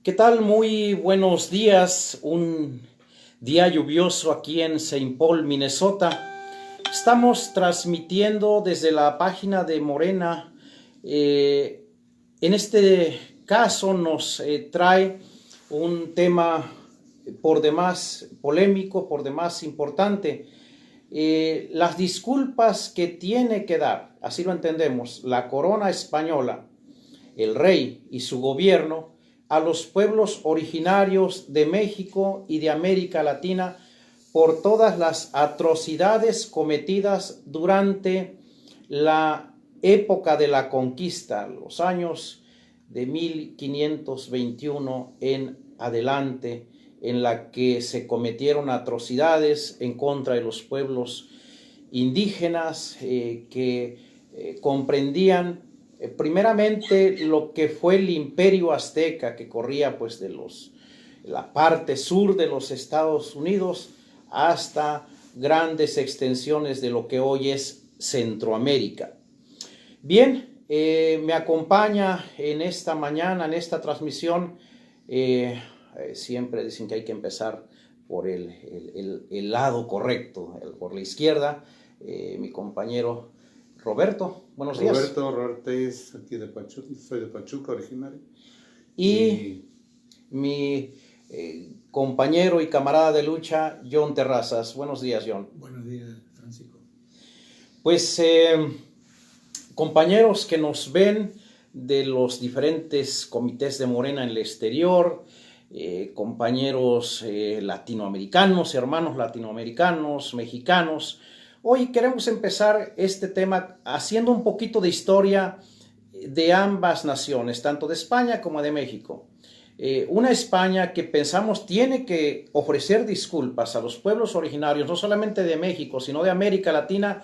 ¿Qué tal? Muy buenos días. Un día lluvioso aquí en Saint Paul, Minnesota. Estamos transmitiendo desde la página de Morena. En este caso nos trae un tema por demás polémico, por demás importante. Las disculpas que tiene que dar, así lo entendemos, la corona española, el rey y su gobierno, a los pueblos originarios de México y de América Latina por todas las atrocidades cometidas durante la época de la conquista, los años de 1521 en adelante, en la que se cometieron atrocidades en contra de los pueblos indígenas que comprendían primeramente lo que fue el imperio azteca, que corría pues de la parte sur de los Estados Unidos hasta grandes extensiones de lo que hoy es Centroamérica. Bien, me acompaña en esta mañana, en esta transmisión, siempre dicen que hay que empezar por el lado correcto, por la izquierda, mi compañero Roberto. Buenos días. Roberto es aquí de Pachuca, soy de Pachuca originario. Y mi compañero y camarada de lucha, John Terrazas. Buenos días, John. Buenos días, Francisco. Pues compañeros que nos ven de los diferentes comités de Morena en el exterior, compañeros latinoamericanos, hermanos latinoamericanos, mexicanos. Hoy queremos empezar este tema haciendo un poquito de historia de ambas naciones, tanto de España como de México. Una España que pensamos tiene que ofrecer disculpas a los pueblos originarios, no solamente de México, sino de América Latina,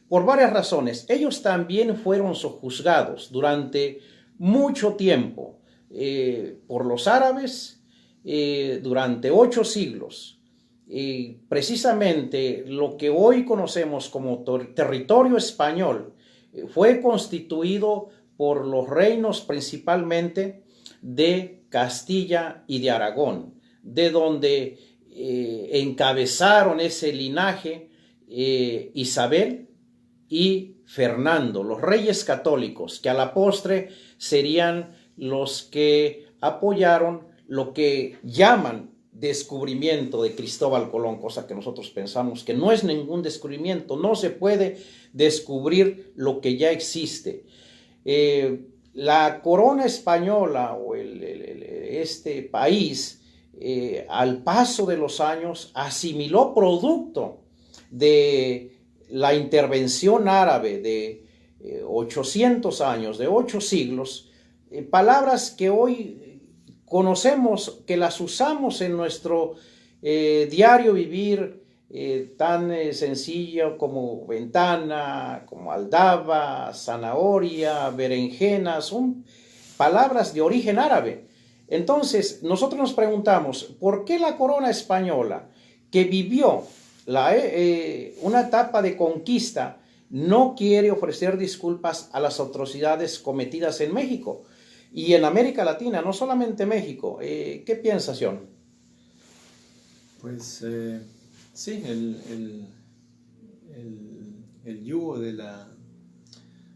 por varias razones. Ellos también fueron sojuzgados durante mucho tiempo por los árabes durante 8 siglos. Precisamente lo que hoy conocemos como territorio español fue constituido por los reinos principalmente de Castilla y de Aragón, de donde encabezaron ese linaje Isabel y Fernando, los reyes católicos, que a la postre serían los que apoyaron lo que llaman descubrimiento de Cristóbal Colón, cosa que nosotros pensamos que no es ningún descubrimiento, no se puede descubrir lo que ya existe. La corona española o este país, al paso de los años, asimiló producto de la intervención árabe de 800 años, de 8 siglos, palabras que hoy conocemos, que las usamos en nuestro diario vivir, tan sencillo como ventana, como aldaba, zanahoria, berenjena, son palabras de origen árabe. Entonces, nosotros nos preguntamos, ¿por qué la corona española, que vivió una etapa de conquista, no quiere ofrecer disculpas a las atrocidades cometidas en México y en América Latina, no solamente México? ¿Qué piensas, John? Pues sí, el yugo de la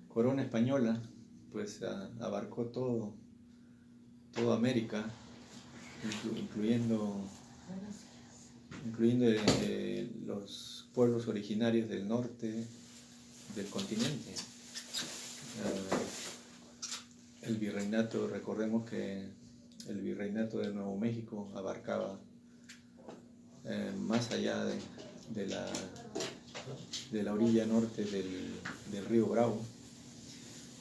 corona española pues abarcó toda América, incluyendo los pueblos originarios del norte del continente. El virreinato, recordemos que el virreinato de Nuevo México abarcaba más allá de la orilla norte del río Bravo.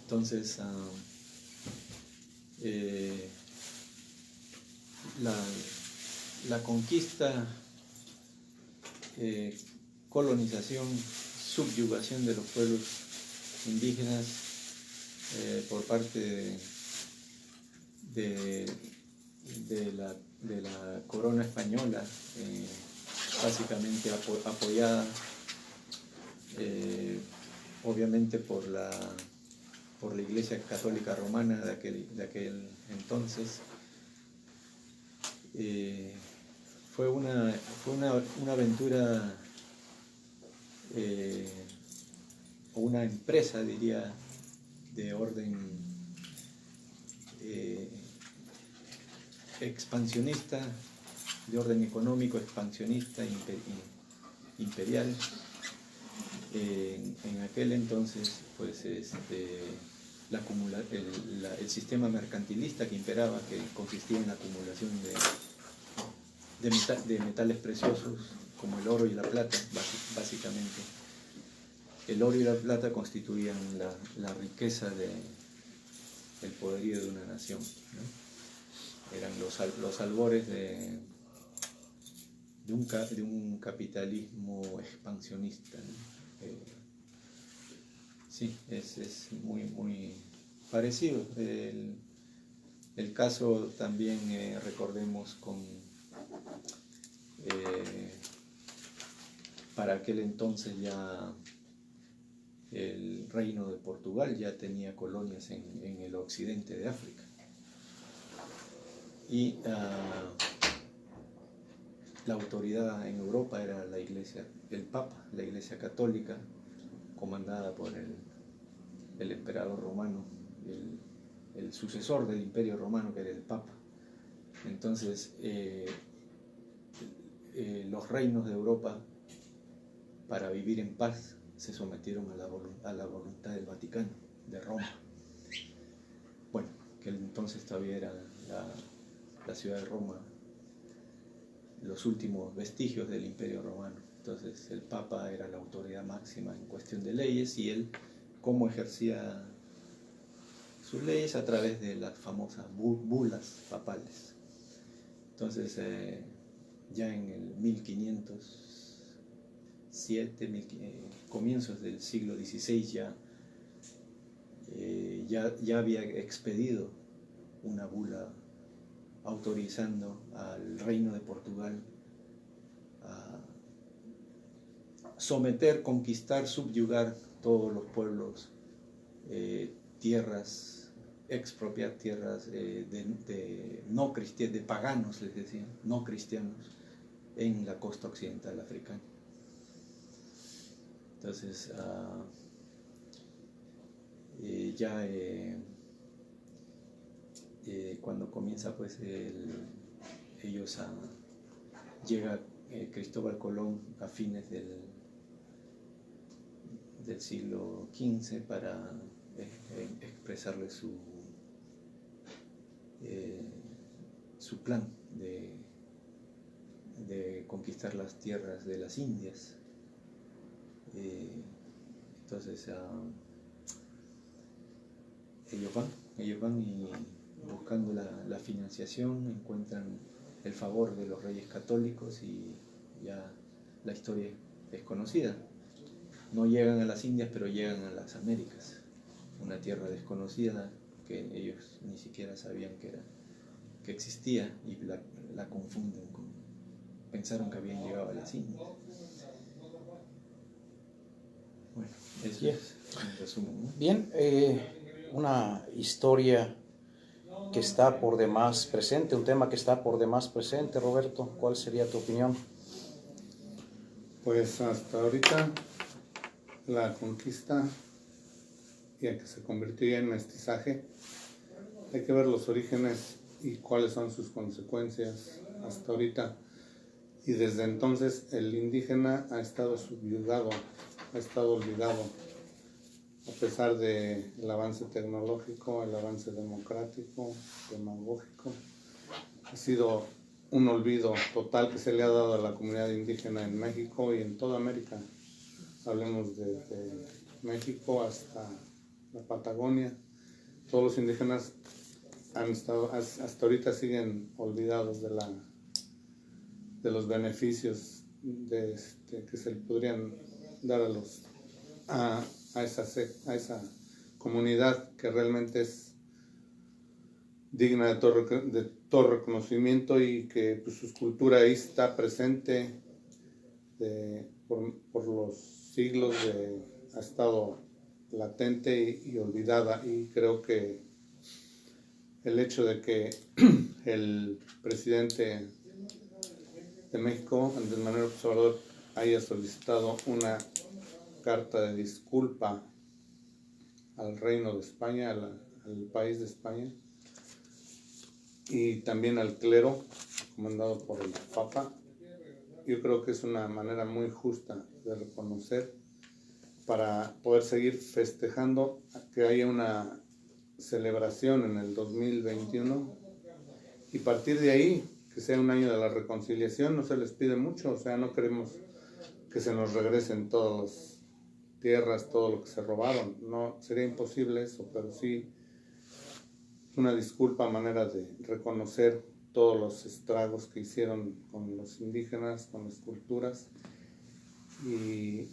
Entonces la conquista, colonización, subyugación de los pueblos indígenas por parte de la corona española, básicamente apoyada obviamente por la Iglesia Católica Romana de aquel entonces, fue una aventura, o una empresa, diría, de orden expansionista, de orden económico, expansionista, imperial. En aquel entonces, pues, el sistema mercantilista que imperaba, que consistía en la acumulación de metales preciosos, como el oro y la plata, básicamente. El oro y la plata constituían la riqueza del poderío de una nación, ¿no? Eran los albores de un capitalismo expansionista, ¿no? Sí, es muy parecido. El caso también, recordemos, para aquel entonces ya el reino de Portugal ya tenía colonias en el occidente de África. Y la autoridad en Europa era la Iglesia, el Papa, la Iglesia Católica, comandada por el emperador romano, el sucesor del Imperio Romano, que era el Papa. Entonces, los reinos de Europa, para vivir en paz, se sometieron a la voluntad del Vaticano, de Roma. Bueno, que entonces todavía era la ciudad de Roma, los últimos vestigios del Imperio Romano. Entonces el Papa era la autoridad máxima en cuestión de leyes, y él, cómo ejercía sus leyes, a través de las famosas bulas papales. Entonces, ya en el 1507, comienzos del siglo XVI, ya había expedido una bula autorizando al reino de Portugal a someter, conquistar, subyugar todos los pueblos, tierras, expropiar tierras de paganos, les decían, no cristianos, en la costa occidental africana. Entonces, cuando comienza, pues, llega Cristóbal Colón a fines del siglo XV para expresarle su plan de conquistar las tierras de las Indias. Entonces, ellos van y, buscando la financiación, encuentran el favor de los reyes católicos, y ya la historia es conocida. No llegan a las Indias, pero llegan a las Américas, una tierra desconocida que ellos ni siquiera sabían que existía, y la confunden pensaron que habían llegado a las Indias. Bueno, eso es en resumen, ¿no? Bien, una historia que está por demás presente, un tema que está por demás presente. Roberto, ¿cuál sería tu opinión? Pues hasta ahorita la conquista, ya que se convirtió ya en mestizaje, hay que ver los orígenes y cuáles son sus consecuencias hasta ahorita. Y desde entonces el indígena ha estado subyugado, ha estado olvidado, a pesar del avance tecnológico, el avance democrático, demagógico. Ha sido un olvido total que se le ha dado a la comunidad indígena en México y en toda América. Hablemos de México hasta la Patagonia. Todos los indígenas han estado, hasta ahorita siguen olvidados de los beneficios que se le podrían dar a esa comunidad, que realmente es digna de todo reconocimiento, y que, pues, su cultura ahí está presente por los siglos, ha estado latente y olvidada. Y creo que el hecho de que el presidente de México, Andrés Manuel López Obrador, haya solicitado una carta de disculpa al Reino de España, al país de España, y también al clero, comandado por el Papa. Yo creo que es una manera muy justa de reconocer para poder seguir festejando que haya una celebración en el 2021 y partir de ahí, que sea un año de la reconciliación. No se les pide mucho, o sea, no queremos que se nos regresen todas las tierras, todo lo que se robaron, no, sería imposible eso, pero sí una disculpa, manera de reconocer todos los estragos que hicieron con los indígenas, con las culturas, y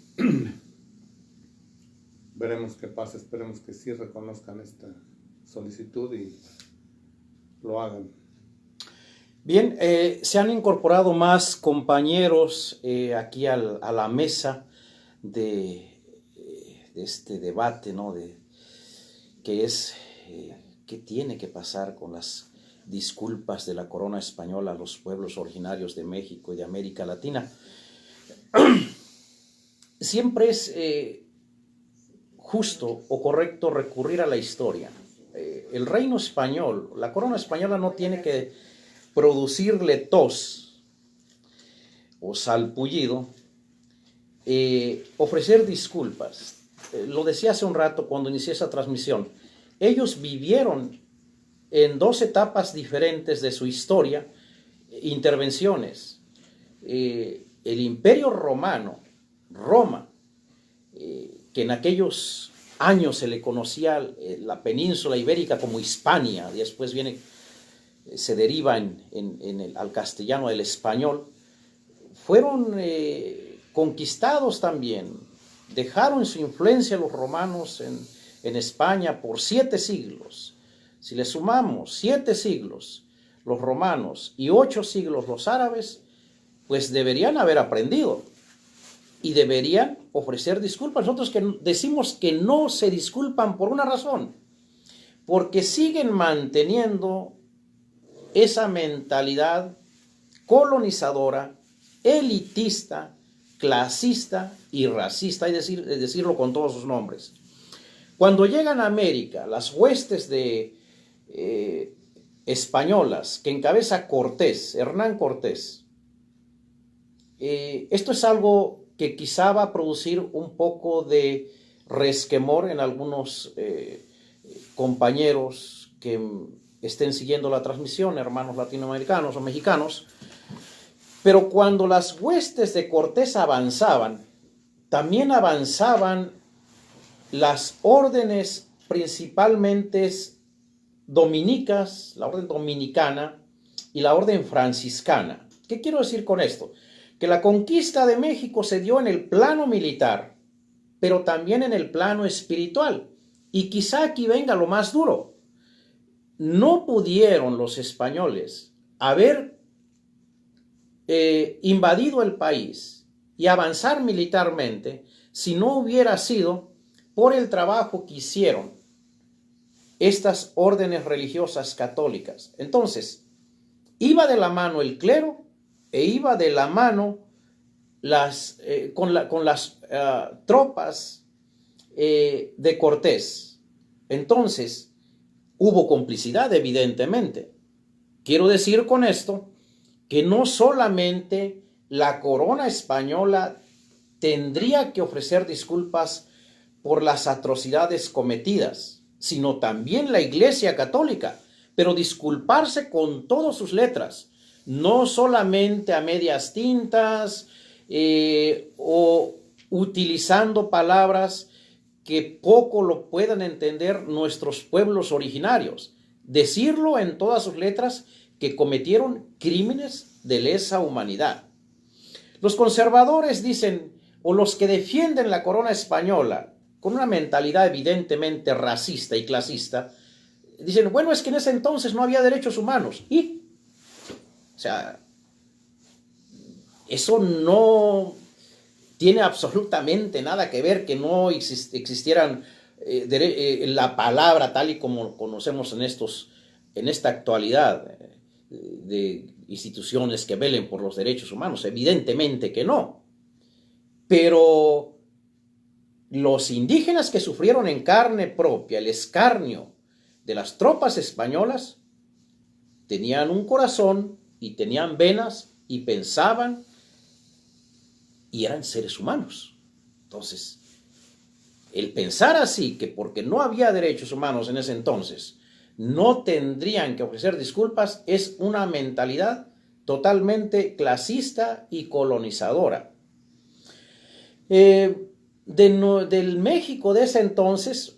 veremos qué pasa. Esperemos que sí reconozcan esta solicitud y lo hagan. Bien, se han incorporado más compañeros aquí a la mesa de este debate, ¿no? Que es qué tiene que pasar con las disculpas de la corona española a los pueblos originarios de México y de América Latina. Siempre es justo o correcto recurrir a la historia. El reino español, la corona española no tiene que producirle tos o salpullido, ofrecer disculpas. Lo decía hace un rato cuando inicié esa transmisión. Ellos vivieron en dos etapas diferentes de su historia, intervenciones. El Imperio Romano, Roma, que en aquellos años se le conocía la península ibérica como Hispania, y después se deriva al castellano, el español, fueron conquistados también, dejaron su influencia los romanos en España por 7 siglos. Si le sumamos 7 siglos los romanos y 8 siglos los árabes, pues deberían haber aprendido y deberían ofrecer disculpas. Nosotros que decimos que no se disculpan por una razón, porque siguen manteniendo esa mentalidad colonizadora, elitista, clasista y racista, es decir, decirlo con todos sus nombres. Cuando llegan a América, las huestes españolas que encabeza Cortés, Hernán Cortés, esto es algo que quizá va a producir un poco de resquemor en algunos compañeros que estén siguiendo la transmisión, hermanos latinoamericanos o mexicanos, pero cuando las huestes de Cortés avanzaban, también avanzaban las órdenes principalmente dominicas, la orden dominicana y la orden franciscana. ¿Qué quiero decir con esto? Que la conquista de México se dio en el plano militar, pero también en el plano espiritual. Y quizá aquí venga lo más duro. No pudieron los españoles haber invadido el país y avanzar militarmente si no hubiera sido por el trabajo que hicieron estas órdenes religiosas católicas. Entonces, iba de la mano el clero e iba de la mano con las tropas de Cortés. Entonces, hubo complicidad, evidentemente. Quiero decir con esto que no solamente la corona española tendría que ofrecer disculpas por las atrocidades cometidas, sino también la Iglesia Católica, pero disculparse con todas sus letras, no solamente a medias tintas o utilizando palabras que poco lo puedan entender nuestros pueblos originarios. Decirlo en todas sus letras que cometieron crímenes de lesa humanidad. Los conservadores dicen, o los que defienden la corona española, con una mentalidad evidentemente racista y clasista, dicen, bueno, es que en ese entonces no había derechos humanos. O sea, eso no tiene absolutamente nada que ver que no existieran la palabra tal y como conocemos en estos en esta actualidad de instituciones que velen por los derechos humanos? Evidentemente que no. Pero los indígenas que sufrieron en carne propia el escarnio de las tropas españolas tenían un corazón y tenían venas y pensaban y eran seres humanos. Entonces, el pensar así, que porque no había derechos humanos en ese entonces, no tendrían que ofrecer disculpas, es una mentalidad totalmente clasista y colonizadora. Del México de ese entonces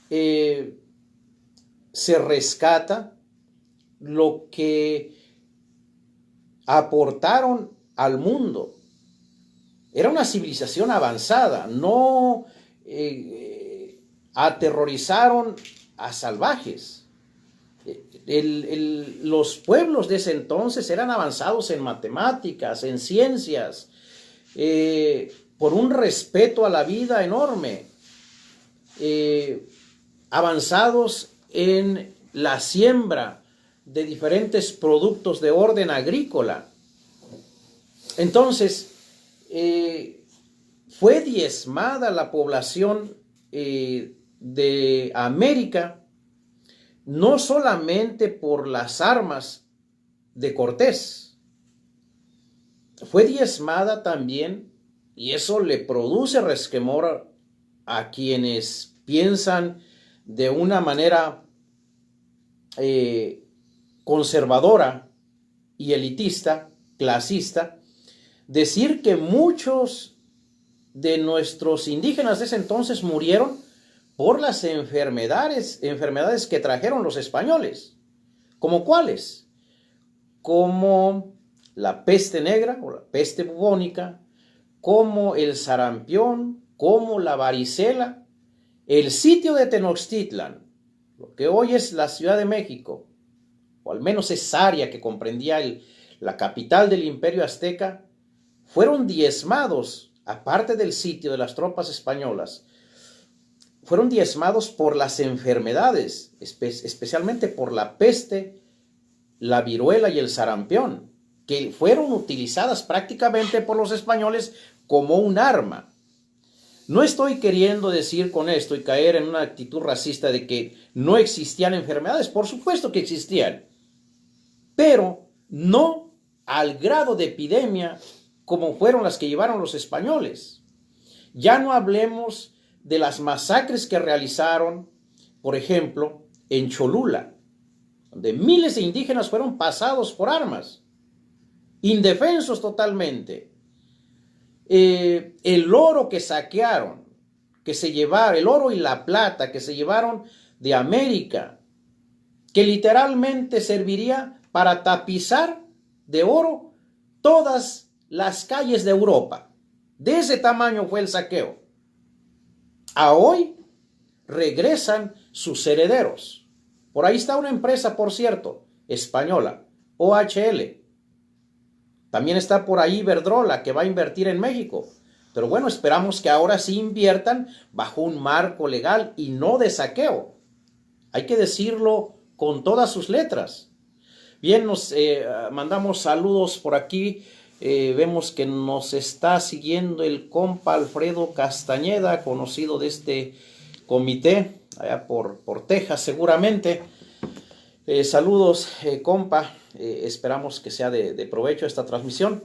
se rescata lo que aportaron al mundo. Era una civilización avanzada, no aterrorizaron a salvajes. Los pueblos de ese entonces eran avanzados en matemáticas, en ciencias, por un respeto a la vida enorme, avanzados en la siembra de diferentes productos de orden agrícola. Entonces, fue diezmada la población de América, no solamente por las armas de Cortés, fue diezmada también, y eso le produce resquemor a quienes piensan de una manera conservadora y elitista, clasista, decir que muchos de nuestros indígenas de ese entonces murieron por las enfermedades que trajeron los españoles. ¿Como cuáles? Como la peste negra o la peste bubónica, como el sarampión, como la varicela. El sitio de Tenochtitlan, lo que hoy es la Ciudad de México, o al menos esa área que comprendía la capital del Imperio Azteca, fueron diezmados, aparte del sitio de las tropas españolas, fueron diezmados por las enfermedades, especialmente por la peste, la viruela y el sarampión, que fueron utilizadas prácticamente por los españoles como un arma. No estoy queriendo decir con esto y caer en una actitud racista de que no existían enfermedades, por supuesto que existían, pero no al grado de epidemia como fueron las que llevaron los españoles. Ya no hablemos de las masacres que realizaron, por ejemplo, en Cholula, donde miles de indígenas fueron pasados por armas, indefensos totalmente. El oro que saquearon, que se llevaron, el oro y la plata que se llevaron de América, que literalmente serviría para tapizar de oro todas las calles de Europa. De ese tamaño fue el saqueo. A hoy regresan sus herederos. Por ahí está una empresa, por cierto, española, OHL. También está por ahí Iberdrola, que va a invertir en México. Pero bueno, esperamos que ahora sí inviertan bajo un marco legal y no de saqueo. Hay que decirlo con todas sus letras. Bien, nos mandamos saludos por aquí. Vemos que nos está siguiendo el compa Alfredo Castañeda, conocido de este comité, allá por Texas seguramente. Saludos, compa. Esperamos que sea de provecho esta transmisión.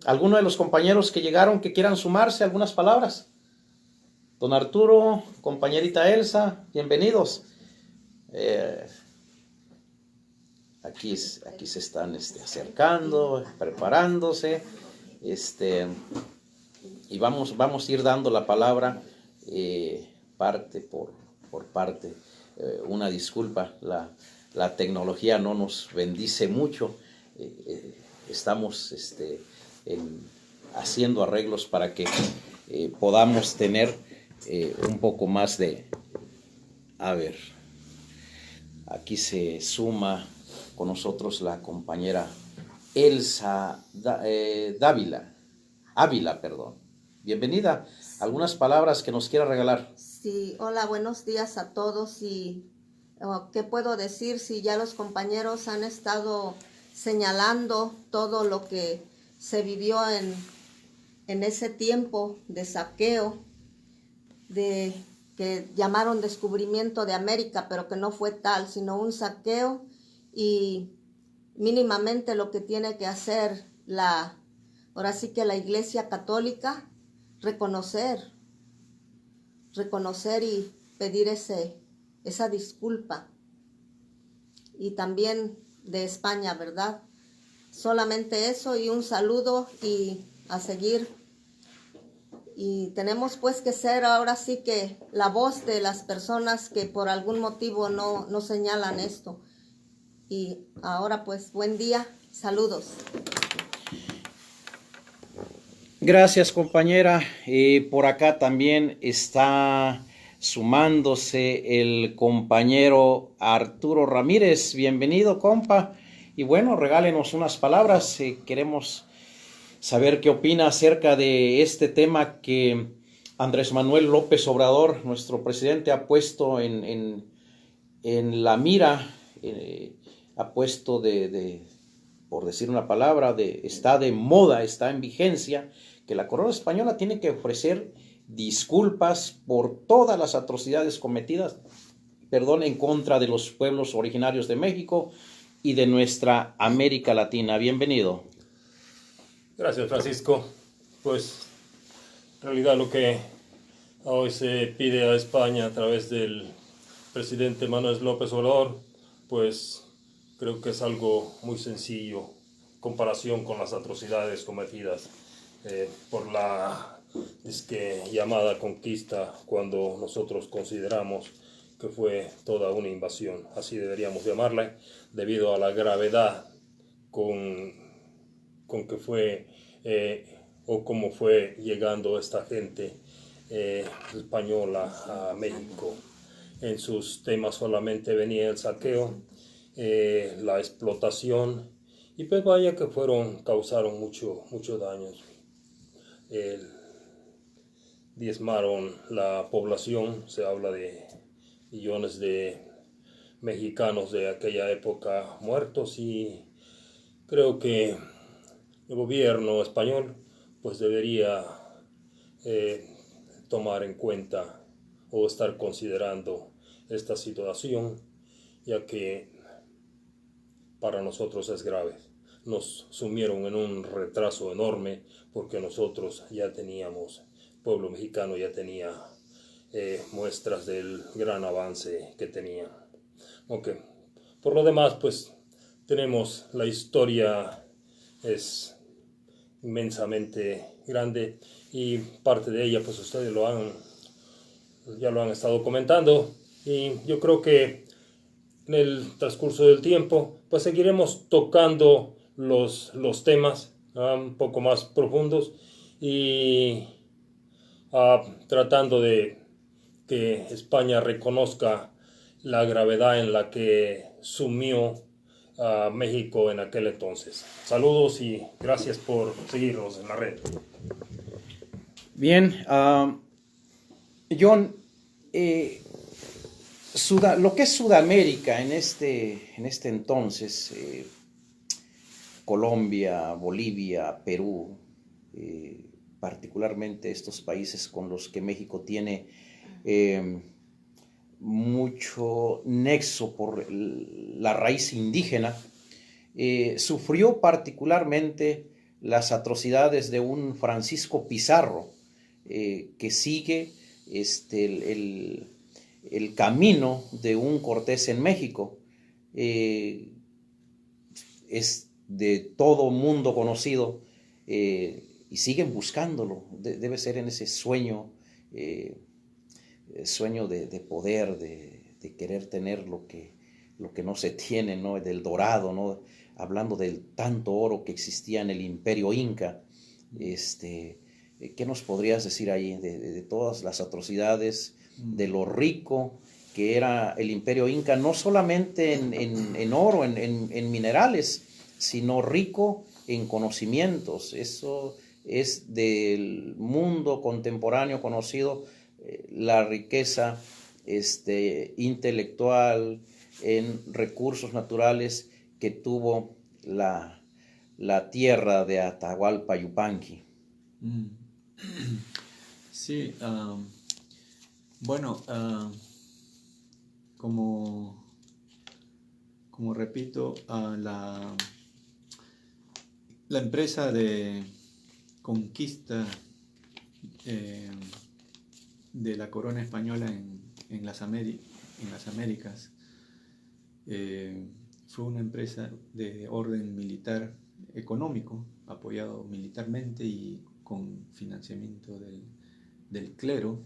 ¿Alguno de los compañeros que llegaron que quieran sumarse? ¿Algunas palabras? Don Arturo, compañerita Elsa, bienvenidos. Aquí se están acercando, preparándose, y vamos a ir dando la palabra parte por parte. Una disculpa, la tecnología no nos bendice mucho. Estamos haciendo arreglos para que podamos tener un poco más de... A ver, aquí se suma con nosotros la compañera Elsa Ávila, perdón. Bienvenida. ¿Algunas palabras que nos quiera regalar? Sí, hola, buenos días a todos y ¿qué puedo decir si ya los compañeros han estado señalando todo lo que se vivió en ese tiempo de saqueo, de que llamaron descubrimiento de América, pero que no fue tal, sino un saqueo, y mínimamente lo que tiene que hacer ahora sí que la Iglesia Católica, reconocer y pedir esa disculpa. Y también de España, ¿verdad? Solamente eso, y un saludo y a seguir. Y tenemos pues que ser ahora sí que la voz de las personas que por algún motivo no señalan esto. Y ahora pues buen día, saludos. Gracias, compañera. Por acá también está sumándose el compañero Arturo Ramírez. Bienvenido, compa. Y bueno, regálenos unas palabras. Queremos saber qué opina acerca de este tema que Andrés Manuel López Obrador, nuestro presidente, ha puesto en la mira, ha puesto por decir una palabra, está de moda, está en vigencia, que la corona española tiene que ofrecer disculpas por todas las atrocidades cometidas, en contra de los pueblos originarios de México y de nuestra América Latina. Bienvenido. Gracias, Francisco. Pues en realidad lo que hoy se pide a España a través del presidente Manuel López Obrador, pues creo que es algo muy sencillo en comparación con las atrocidades cometidas por la llamada conquista, cuando nosotros consideramos que fue toda una invasión. Así deberíamos llamarla, debido a la gravedad con que fue o cómo fue llegando esta gente española a México. En sus temas solamente venía el saqueo, la explotación, y pues vaya que causaron mucho daño. Diezmaron la población, se habla de millones de mexicanos de aquella época muertos, y creo que el gobierno español pues debería tomar en cuenta o estar considerando esta situación, ya que para nosotros es grave. Nos sumieron en un retraso enorme, porque nosotros ya teníamos, el pueblo mexicano ya tenía muestras del gran avance que tenía. Okay. Por lo demás, pues tenemos la historia, es inmensamente grande, y parte de ella pues ustedes ya lo han estado comentando, y yo creo que en el transcurso del tiempo pues seguiremos tocando los temas un poco más profundos, y tratando de que España reconozca la gravedad en la que sumió a México en aquel entonces. Saludos y gracias por seguirnos en la red. Bien, John, lo que es Sudamérica en este entonces, Colombia, Bolivia, Perú, particularmente estos países con los que México tiene mucho nexo por la raíz indígena, sufrió particularmente las atrocidades de un Francisco Pizarro, que sigue el camino de un Cortés en México. Es de todo mundo conocido, y siguen buscándolo. Debe ser en ese sueño de poder, de querer tener lo que no se tiene, ¿no? Del dorado, ¿no? Hablando del tanto oro que existía en el Imperio Inca. ¿Qué nos podrías decir ahí de todas las atrocidades, de lo rico que era el Imperio Inca, no solamente en oro, en minerales, sino rico en conocimientos? Eso es del mundo contemporáneo conocido, la riqueza intelectual, en recursos naturales que tuvo la tierra de Atahualpa Yupanqui. Mm. Sí, bueno, como repito, la empresa de conquista de la corona española en las Américas fue una empresa de orden militar económico, apoyado militarmente y con financiamiento del clero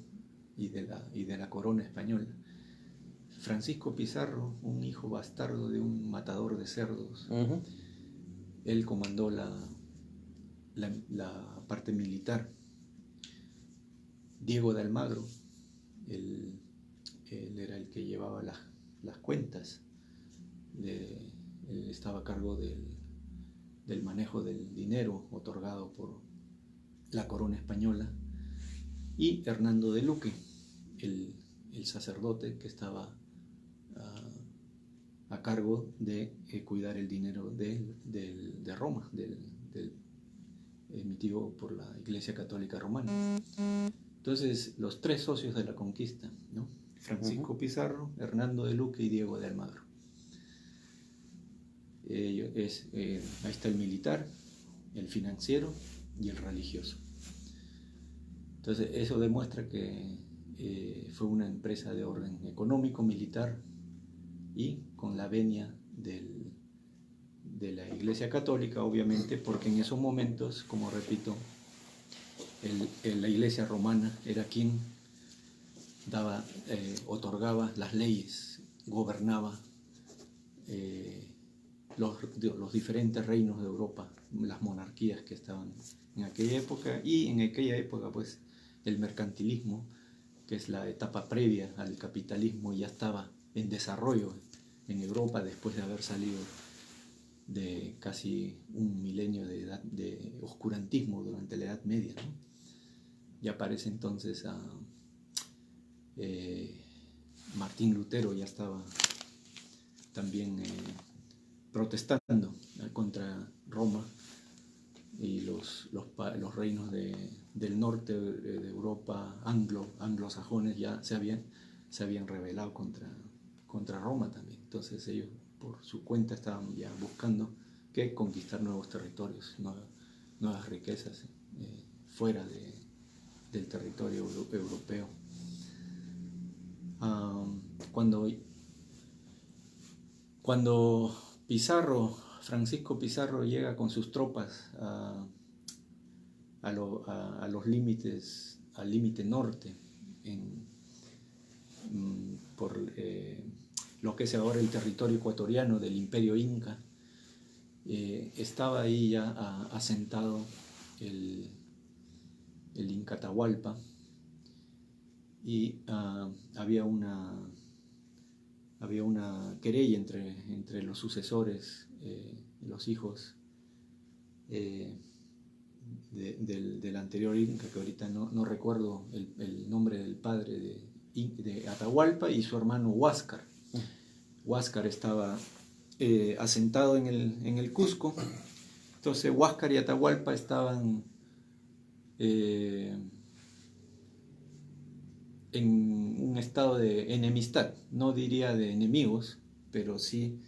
y de la corona española. Francisco Pizarro, un hijo bastardo de un matador de cerdos, él comandó la parte militar. Diego de Almagro, él era el que llevaba las cuentas, él estaba a cargo del manejo del dinero otorgado por la corona española, y Hernando de Luque, el sacerdote que estaba a cargo de cuidar el dinero de Roma, emitido por la Iglesia Católica Romana. Entonces, los tres socios de la conquista, ¿no? Francisco Pizarro, Hernando de Luque y Diego de Almagro. Ahí está el militar, el financiero y el religioso. Entonces, eso demuestra que fue una empresa de orden económico, militar y con la venia de la Iglesia Católica, obviamente, porque en esos momentos, como repito, la Iglesia romana era quien otorgaba las leyes, gobernaba los diferentes reinos de Europa, las monarquías que estaban en aquella época, y en aquella época pues el mercantilismo, que es la etapa previa al capitalismo, ya estaba en desarrollo en Europa después de haber salido de casi un milenio de oscurantismo durante la Edad Media, ¿no? Ya aparece entonces Martín Lutero, ya estaba también protestando contra Roma, y los reinos del norte de Europa, anglosajones, ya se habían rebelado contra Roma también. Entonces ellos por su cuenta estaban ya buscando que conquistar nuevos territorios, nuevas riquezas fuera del territorio europeo. Cuando Francisco Pizarro llega con sus tropas al límite norte, por lo que es ahora el territorio ecuatoriano del Imperio Inca, estaba ahí ya asentado el Inca Atahualpa, y había una querella entre los sucesores, los hijos del anterior Inca, que ahorita no recuerdo el nombre del padre de Atahualpa, y su hermano Huáscar. Huáscar estaba asentado en el Cusco. Entonces Huáscar y Atahualpa estaban en un estado de enemistad, no diría de enemigos, pero sí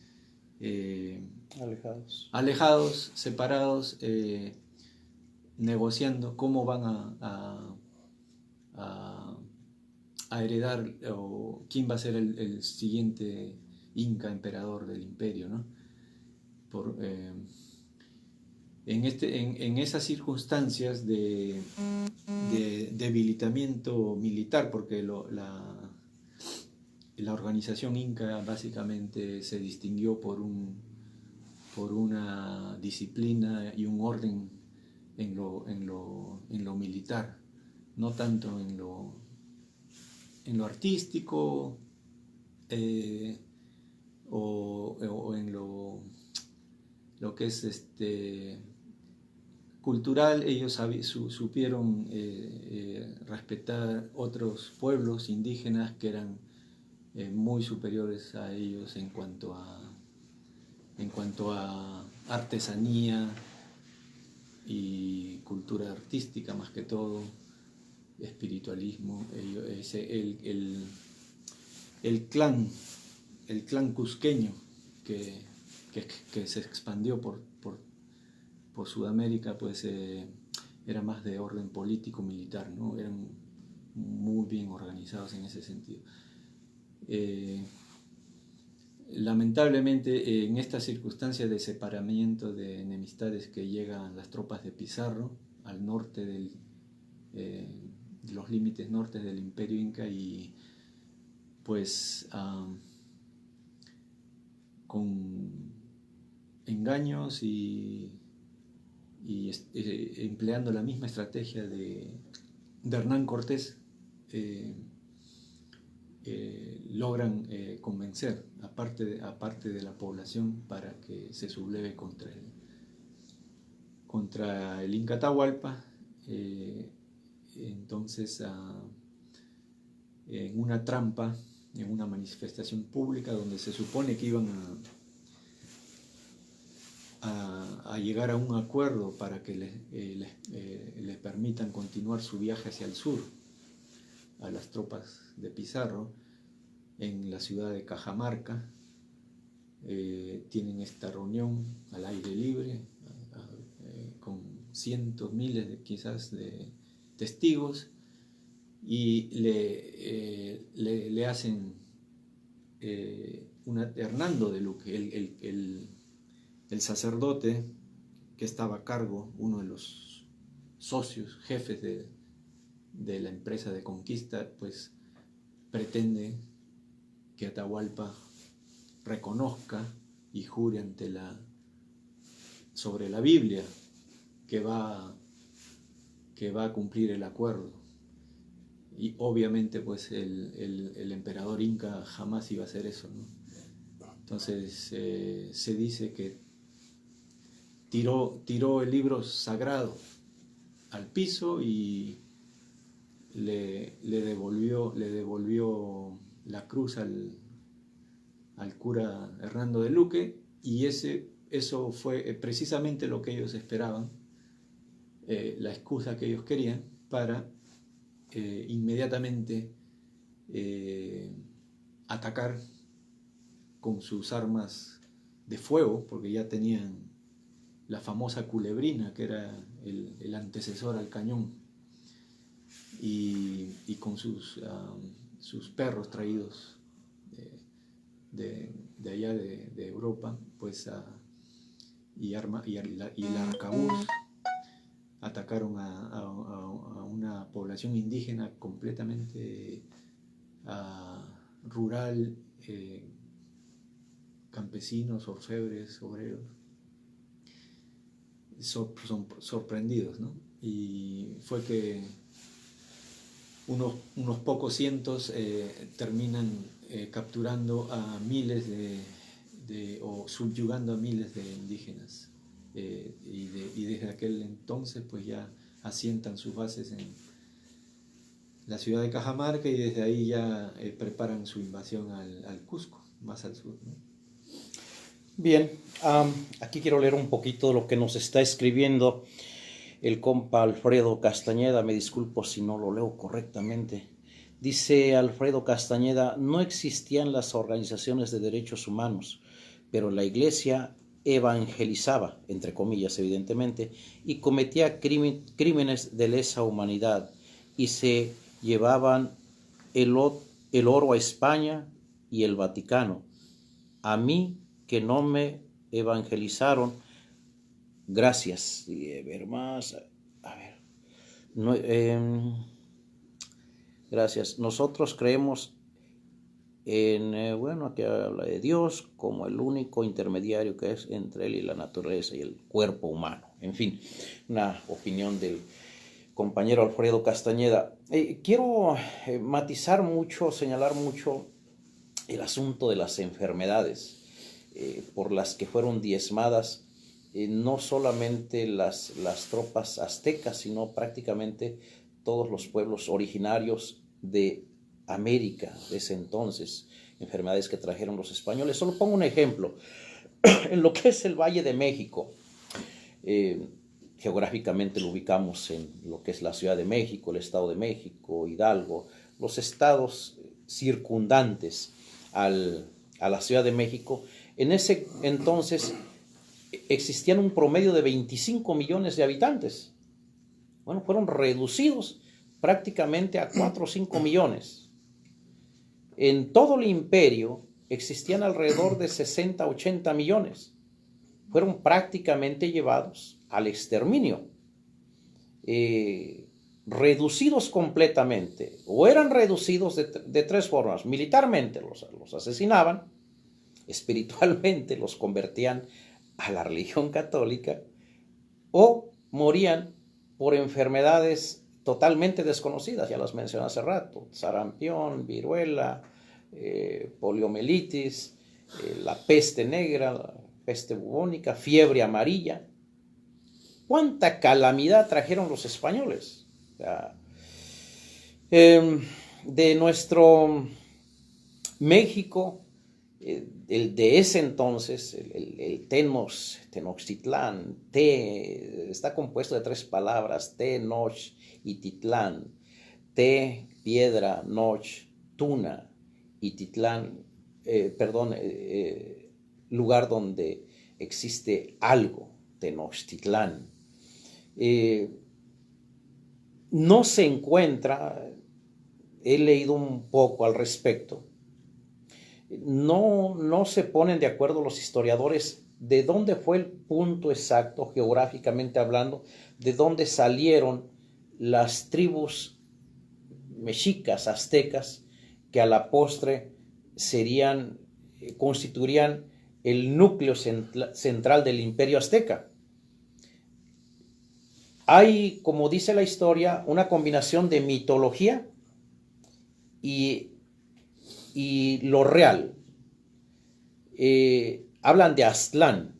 alejados, separados, negociando cómo van a heredar, o quién va a ser el siguiente Inca emperador del imperio, ¿no? En esas circunstancias de debilitamiento militar, porque la organización inca básicamente se distinguió por una disciplina y un orden en lo militar, no tanto en lo artístico o en lo que es cultural. Ellos supieron respetar otros pueblos indígenas que eran muy superiores a ellos en cuanto a artesanía y cultura artística, más que todo, espiritualismo. El clan cusqueño que se expandió por Sudamérica, pues era más de orden político-militar, ¿no? Eran muy bien organizados en ese sentido. Lamentablemente, en estas circunstancias de separamiento, de enemistades que llegan las tropas de Pizarro al norte los límites norte del Imperio Inca, y pues con engaños y empleando la misma estrategia de Hernán Cortés, logran convencer a parte de la población para que se subleve contra el Inca Atahualpa. Entonces, en una trampa, en una manifestación pública donde se supone que iban a llegar a un acuerdo para que les permitan continuar su viaje hacia el sur a las tropas de Pizarro, en la ciudad de Cajamarca, tienen esta reunión al aire libre, con cientos, miles quizás de testigos, y le hacen Hernando de Luque, el sacerdote que estaba a cargo, uno de los socios, jefes de la empresa de conquista, pues pretende que Atahualpa reconozca y jure sobre la Biblia que va a cumplir el acuerdo. Y obviamente pues el emperador inca jamás iba a hacer eso, ¿no? Entonces se dice que tiró el libro sagrado al piso y le devolvió la cruz al cura Hernando de Luque, y eso fue precisamente lo que ellos esperaban, la excusa que ellos querían para inmediatamente atacar con sus armas de fuego, porque ya tenían la famosa culebrina, que era el antecesor al cañón, y con sus perros traídos de allá de Europa, pues y el arcabuz. Atacaron a una población indígena completamente rural, campesinos, orfebres, obreros, sorprendidos, ¿no? Y fue que unos pocos cientos terminan capturando a miles o subyugando a miles de indígenas. Y desde aquel entonces pues ya asientan sus bases en la ciudad de Cajamarca, y desde ahí ya preparan su invasión al Cusco, más al sur, ¿no? Bien, aquí quiero leer un poquito de lo que nos está escribiendo el compa Alfredo Castañeda. Me disculpo si no lo leo correctamente. Dice Alfredo Castañeda: no existían las organizaciones de derechos humanos, pero la iglesia evangelizaba, entre comillas evidentemente, y cometía crímenes de lesa humanidad, y se llevaban el oro a España y el Vaticano. A mí, que no me evangelizaron, gracias. Y a ver más, a ver, no, gracias. Nosotros creemos bueno, aquí habla de Dios como el único intermediario que es entre él y la naturaleza y el cuerpo humano. En fin, una opinión del compañero Alfredo Castañeda. Quiero matizar mucho, señalar mucho el asunto de las enfermedades por las que fueron diezmadas no solamente las tropas aztecas, sino prácticamente todos los pueblos originarios de América de ese entonces, enfermedades que trajeron los españoles. Solo pongo un ejemplo. En lo que es el Valle de México, geográficamente lo ubicamos en lo que es la Ciudad de México, el Estado de México, Hidalgo, los estados circundantes a la Ciudad de México. En ese entonces existían un promedio de 25 millones de habitantes. Bueno, fueron reducidos prácticamente a 4 o 5 millones. En todo el imperio existían alrededor de 60, 80 millones. Fueron prácticamente llevados al exterminio. Reducidos completamente, o eran reducidos de tres formas. Militarmente los asesinaban, espiritualmente los convertían a la religión católica, o morían por enfermedades totalmente desconocidas, ya las mencioné hace rato: sarampión, viruela, poliomielitis, la peste negra, la peste bubónica, fiebre amarilla. ¿Cuánta calamidad trajeron los españoles? O sea, de nuestro México, de ese entonces, el Tenochtitlán, está compuesto de tres palabras: Tenoch y Titlán. Te, piedra; Noch, tuna; y Titlán, lugar donde existe algo, Tenochtitlán. No se encuentra, he leído un poco al respecto, no se ponen de acuerdo los historiadores de dónde fue el punto exacto, geográficamente hablando, de dónde salieron las tribus mexicas, aztecas, que a la postre constituirían el núcleo central del imperio azteca. Hay, como dice la historia, una combinación de mitología y lo real. Hablan de Aztlán,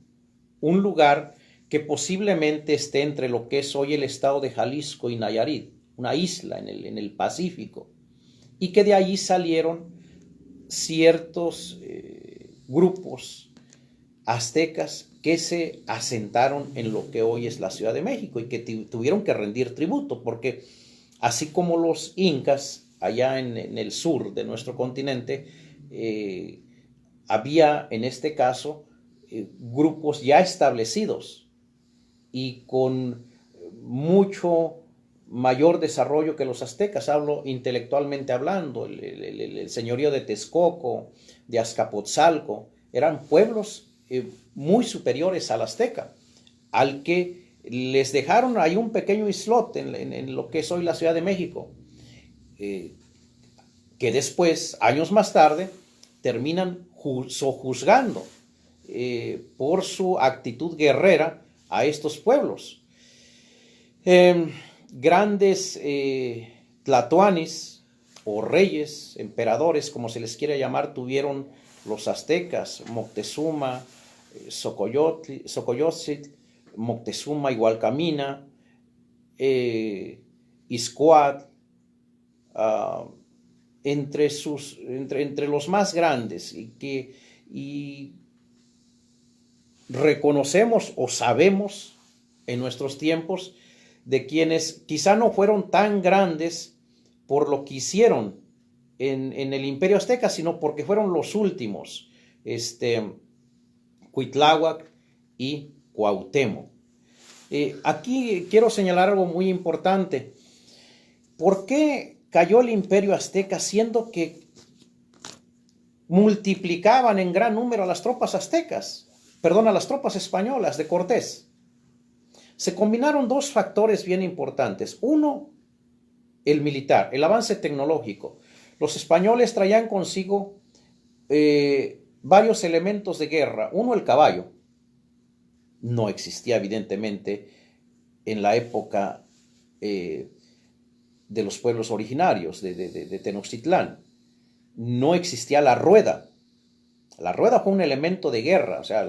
un lugar que posiblemente esté entre lo que es hoy el estado de Jalisco y Nayarit, una isla en el Pacífico, y que de allí salieron ciertos grupos aztecas que se asentaron en lo que hoy es la Ciudad de México y que tuvieron que rendir tributo, porque así como los incas allá en el sur de nuestro continente, había en este caso grupos ya establecidos y con mucho mayor desarrollo que los aztecas. Hablo intelectualmente hablando, el señorío de Texcoco, de Azcapotzalco, eran pueblos muy superiores al azteca, al que les dejaron ahí un pequeño islote en lo que es hoy la Ciudad de México, que después, años más tarde, terminan sojuzgando por su actitud guerrera a estos pueblos. Grandes tlatoanis o reyes, emperadores, como se les quiera llamar, tuvieron los aztecas: Moctezuma, Xocoyotzitl, Moctezuma Igualcamina, Izcoatl, entre los más grandes, y reconocemos o sabemos en nuestros tiempos de quienes quizá no fueron tan grandes por lo que hicieron en el imperio azteca, sino porque fueron los últimos, Cuitláhuac y Cuauhtémoc. Aquí quiero señalar algo muy importante. ¿Por qué cayó el imperio azteca siendo que multiplicaban en gran número a las tropas a las tropas españolas de Cortés? Se combinaron dos factores bien importantes. Uno, el militar, el avance tecnológico. Los españoles traían consigo varios elementos de guerra. Uno, el caballo. No existía, evidentemente, en la época de los pueblos originarios de Tenochtitlán. No existía la rueda. La rueda fue un elemento de guerra, o sea,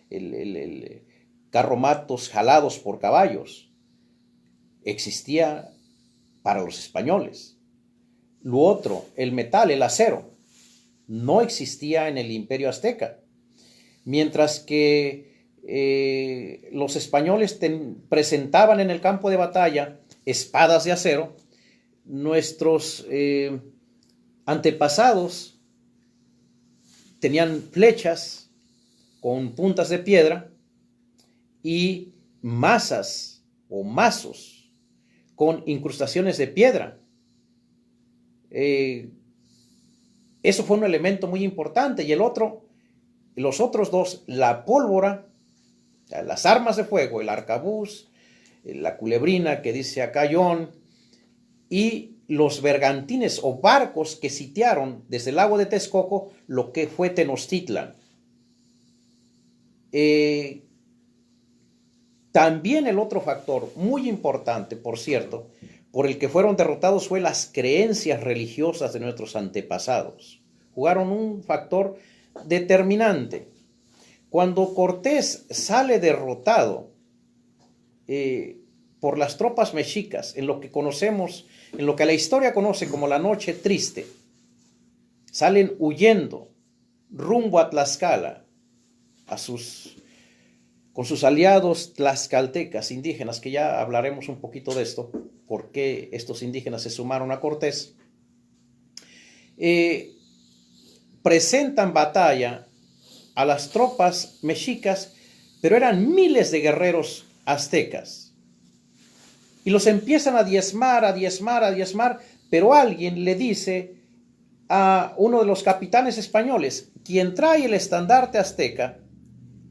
el carromatos jalados por caballos. Existía para los españoles. Lo otro, el metal, el acero. no existía en el Imperio Azteca. Mientras que los españoles presentaban en el campo de batalla espadas de acero, nuestros antepasados tenían flechas con puntas de piedra y mazas o mazos con incrustaciones de piedra. Eso fue un elemento muy importante. Y los otros dos, la pólvora, las armas de fuego, el arcabuz, la culebrina que dice acá John, y los bergantines o barcos que sitiaron desde el lago de Texcoco lo que fue Tenochtitlan. También el otro factor muy importante, por cierto, por el que fueron derrotados fue las creencias religiosas de nuestros antepasados. Jugaron un factor determinante. Cuando Cortés sale derrotado por las tropas mexicas, en lo que conocemos, en lo que la historia conoce como la Noche Triste, salen huyendo rumbo a Tlaxcala, con sus aliados tlaxcaltecas, indígenas, que ya hablaremos un poquito de esto, por qué estos indígenas se sumaron a Cortés. Presentan batalla a las tropas mexicas, pero eran miles de guerreros aztecas. Y los empiezan a diezmar, pero alguien le dice a uno de los capitanes españoles, quien trae el estandarte azteca,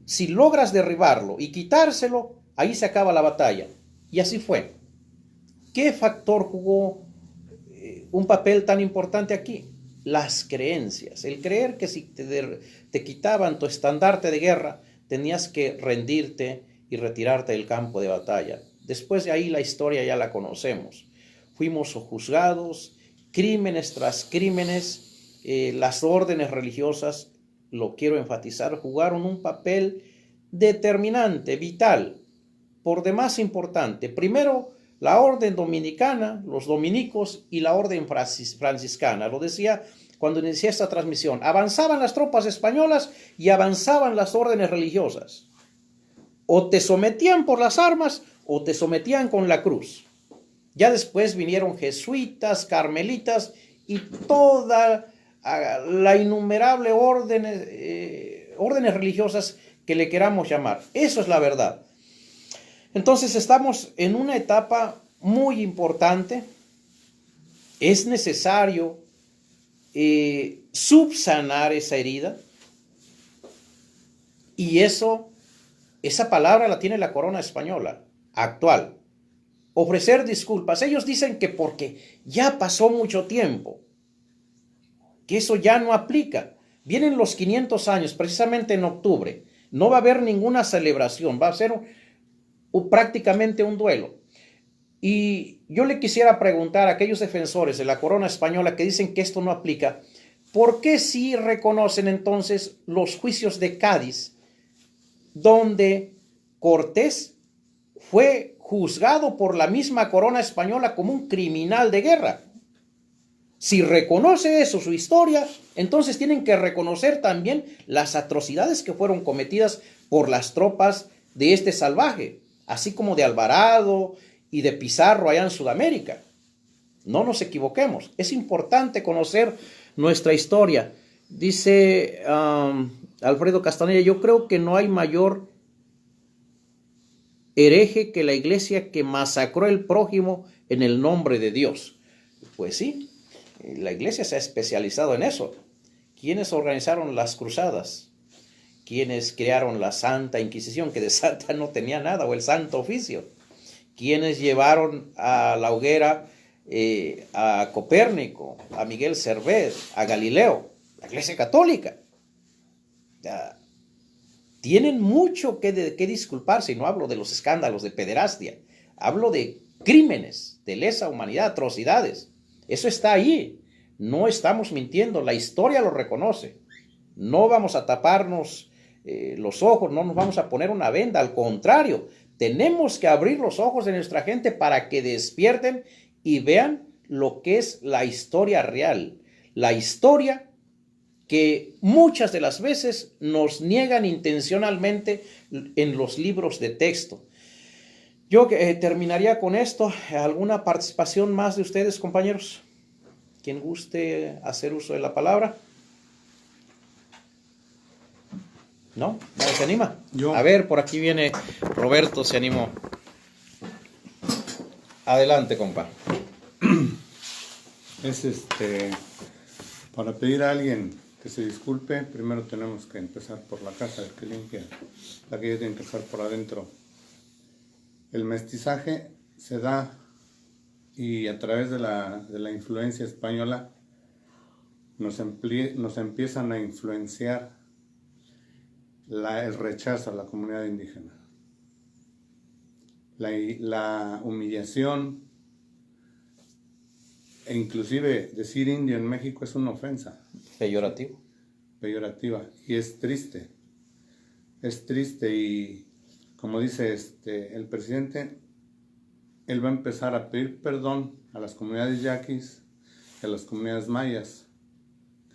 si logras derribarlo y quitárselo, ahí se acaba la batalla. Y así fue. ¿Qué factor jugó un papel tan importante aquí? Las creencias. El creer que si te quitaban tu estandarte de guerra, tenías que rendirte y retirarte del campo de batalla. Después de ahí la historia ya la conocemos. Fuimos juzgados, crímenes tras crímenes, las órdenes religiosas, lo quiero enfatizar, jugaron un papel determinante, vital, por demás importante. Primero, la orden dominicana, los dominicos y la orden franciscana. Lo decía cuando inicié esta transmisión. Avanzaban las tropas españolas y avanzaban las órdenes religiosas. O te sometían por las armas o te sometían con la cruz. Ya después vinieron jesuitas, carmelitas y toda la innumerable órdenes religiosas que le queramos llamar. Eso es la verdad. Entonces estamos en una etapa muy importante. Es necesario subsanar esa herida. Y esa palabra la tiene la corona española actual. Ofrecer disculpas. Ellos dicen que porque ya pasó mucho tiempo, que eso ya no aplica. Vienen los 500 años, precisamente en octubre. No va a haber ninguna celebración, va a ser prácticamente un duelo. Y yo le quisiera preguntar a aquellos defensores de la corona española que dicen que esto no aplica, ¿por qué sí reconocen entonces los juicios de Cádiz, donde Cortés fue juzgado por la misma corona española como un criminal de guerra? Si reconoce eso, su historia, entonces tienen que reconocer también las atrocidades que fueron cometidas por las tropas de este salvaje, así como de Alvarado y de Pizarro allá en Sudamérica. No nos equivoquemos, es importante conocer nuestra historia. Dice Alfredo Castaneda, yo creo que no hay mayor hereje que la iglesia que masacró el prójimo en el nombre de Dios. Pues sí. La iglesia se ha especializado en eso. ¿Quiénes organizaron las cruzadas? ¿Quiénes crearon la Santa Inquisición, que de santa no tenía nada, o el Santo Oficio? ¿Quiénes llevaron a la hoguera a Copérnico, a Miguel Servet, a Galileo? La Iglesia Católica. Tienen mucho que disculparse, y no hablo de los escándalos de pederastia, hablo de crímenes de lesa humanidad, atrocidades. Eso está ahí, no estamos mintiendo, la historia lo reconoce. No vamos a taparnos los ojos, no nos vamos a poner una venda, al contrario, tenemos que abrir los ojos de nuestra gente para que despierten y vean lo que es la historia real, la historia que muchas de las veces nos niegan intencionalmente en los libros de texto. Yo terminaría con esto. ¿Alguna participación más de ustedes, compañeros? ¿Quién guste hacer uso de la palabra? ¿No? ¿Nadie se anima? Yo. A ver, por aquí viene Roberto, se animó. Adelante, compa. Es para pedir a alguien que se disculpe, primero tenemos que empezar por la casa, el que limpia, la que ya tiene que estar por adentro. El mestizaje se da y a través de la influencia española nos empiezan a influenciar el rechazo a la comunidad indígena, la humillación, e inclusive decir indio en México es una ofensa. Peyorativo. Peyorativa, y es triste y como dice el presidente, él va a empezar a pedir perdón a las comunidades yaquis y a las comunidades mayas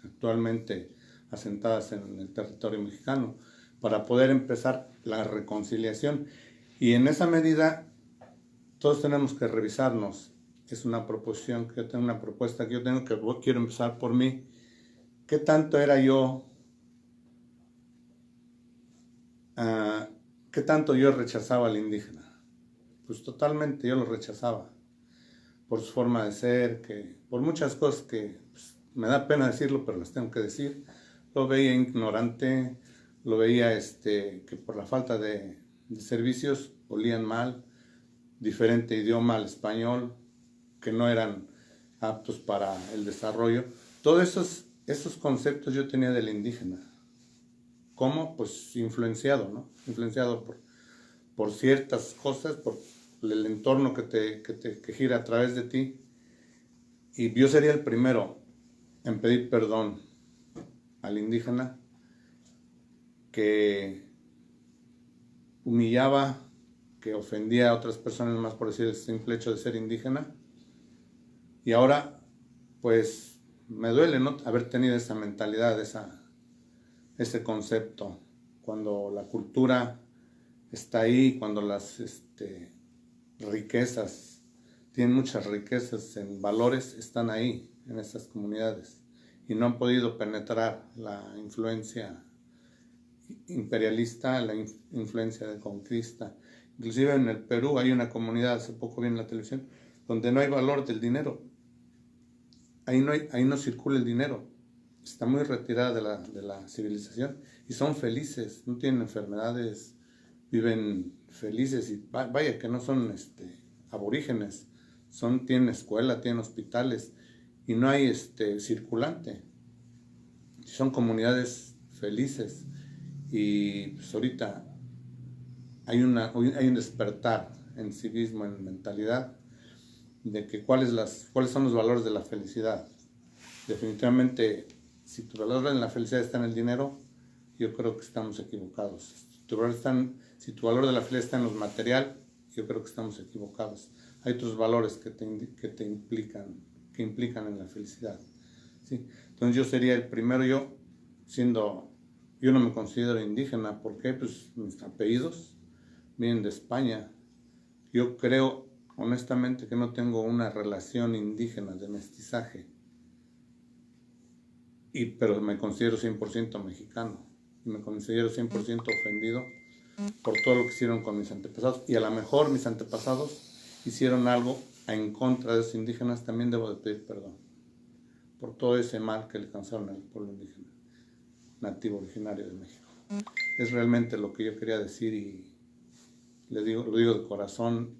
actualmente asentadas en el territorio mexicano para poder empezar la reconciliación, y en esa medida todos tenemos que revisarnos. Es una proposición que yo tengo, una propuesta que yo tengo, que quiero empezar por mí. ¿Qué tanto era yo? ¿Qué tanto yo rechazaba al indígena? Pues totalmente yo lo rechazaba. Por su forma de ser, por muchas cosas que pues, me da pena decirlo, pero las tengo que decir. Lo veía ignorante, lo veía que por la falta de servicios olían mal, diferente idioma al español, que no eran aptos para el desarrollo. Todos esos conceptos yo tenía del indígena. ¿Cómo? Pues influenciado, ¿no? Influenciado por ciertas cosas, por el entorno que gira a través de ti. Y yo sería el primero en pedir perdón al indígena que humillaba, que ofendía a otras personas más por decir el simple hecho de ser indígena. Y ahora, pues, me duele, ¿no?, haber tenido esa mentalidad, ese concepto. Cuando la cultura está ahí, cuando las riquezas, tienen muchas riquezas en valores, están ahí, en estas comunidades. Y no han podido penetrar la influencia imperialista, la influencia de conquista. Inclusive en el Perú hay una comunidad, hace poco vi en la televisión, donde no hay valor del dinero. Ahí no circula el dinero. Está muy retirada de la civilización y son felices, no tienen enfermedades, viven felices y vaya que no son aborígenes, tienen escuela, tienen hospitales y no hay circulante. Son comunidades felices y pues ahorita hay un despertar en civismo, en mentalidad, de que cuáles son los valores de la felicidad. Definitivamente, si tu valor en la felicidad está en el dinero, yo creo que estamos equivocados. Si tu valor de la felicidad está en lo material, yo creo que estamos equivocados. Hay otros valores que implican en la felicidad, ¿sí? Entonces yo sería el primero, yo no me considero indígena. ¿Por qué? Pues mis apellidos vienen de España. Yo creo honestamente que no tengo una relación indígena de mestizaje, pero me considero 100% mexicano y me considero 100% ofendido por todo lo que hicieron con mis antepasados, y a lo mejor mis antepasados hicieron algo en contra de los indígenas. También debo de pedir perdón por todo ese mal que le causaron al pueblo indígena nativo originario de México. Es realmente lo que yo quería decir y lo digo de corazón,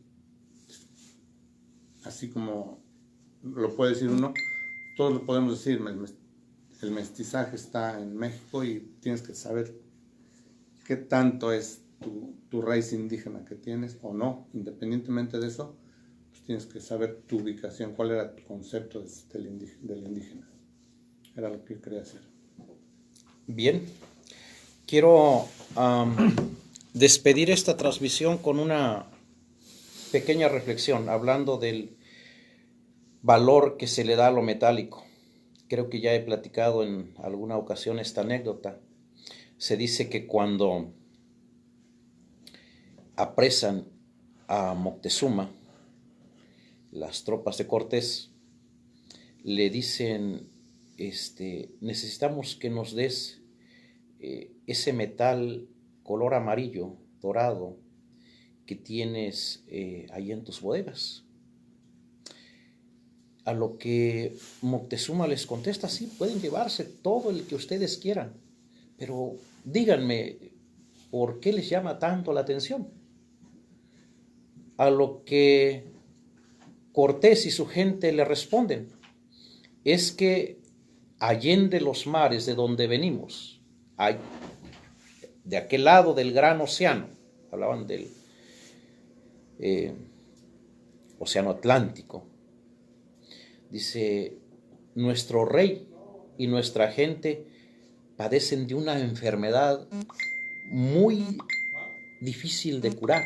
así como lo puede decir uno, todos lo podemos decir. El mestizaje está en México y tienes que saber qué tanto es tu raíz indígena que tienes o no. Independientemente de eso, pues tienes que saber tu ubicación, cuál era tu concepto del indígena. Era lo que yo quería hacer. Bien, quiero despedir esta transmisión con una pequeña reflexión, hablando del valor que se le da a lo metálico, creo que ya he platicado en alguna ocasión esta anécdota. Se dice que cuando apresan a Moctezuma, las tropas de Cortés le dicen, necesitamos que nos des ese metal color amarillo, dorado, que tienes ahí en tus bodegas. A lo que Moctezuma les contesta, sí, pueden llevarse todo el que ustedes quieran, pero díganme, ¿por qué les llama tanto la atención? A lo que Cortés y su gente le responden, es que allende los mares de donde venimos, de aquel lado del gran océano, hablaban del océano Atlántico, dice, nuestro rey y nuestra gente padecen de una enfermedad muy difícil de curar.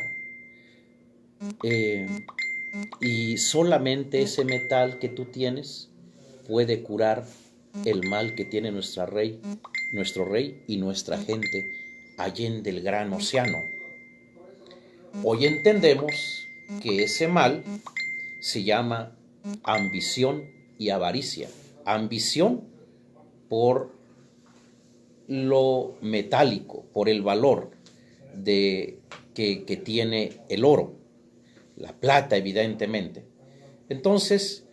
Y solamente ese metal que tú tienes puede curar el mal que tiene nuestro rey y nuestra gente allende el gran océano. Hoy entendemos que ese mal se llama ambición y avaricia. Ambición por lo metálico, por el valor que tiene el oro, la plata evidentemente. Entonces,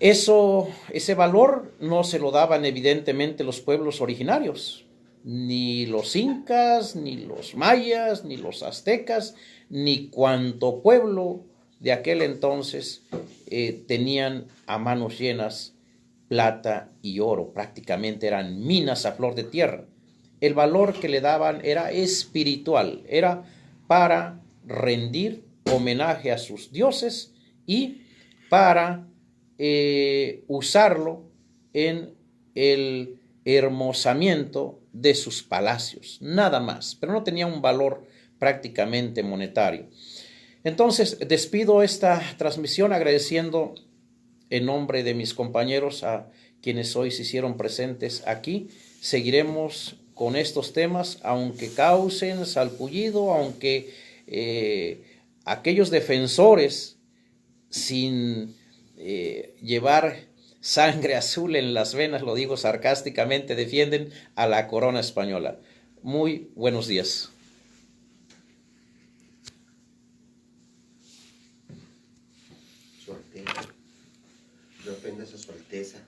ese valor no se lo daban evidentemente los pueblos originarios, ni los incas, ni los mayas, ni los aztecas, ni cuanto pueblo de aquel entonces tenían a manos llenas plata y oro, prácticamente eran minas a flor de tierra. El valor que le daban era espiritual, era para rendir homenaje a sus dioses y para usarlo en el hermosamiento de sus palacios, nada más, pero no tenía un valor prácticamente monetario. Entonces, despido esta transmisión agradeciendo en nombre de mis compañeros a quienes hoy se hicieron presentes aquí. Seguiremos con estos temas, aunque causen salpullido, aunque aquellos defensores sin llevar sangre azul en las venas, lo digo sarcásticamente, defienden a la corona española. Muy buenos días. Su Alteza. Yo ofendo a su Alteza.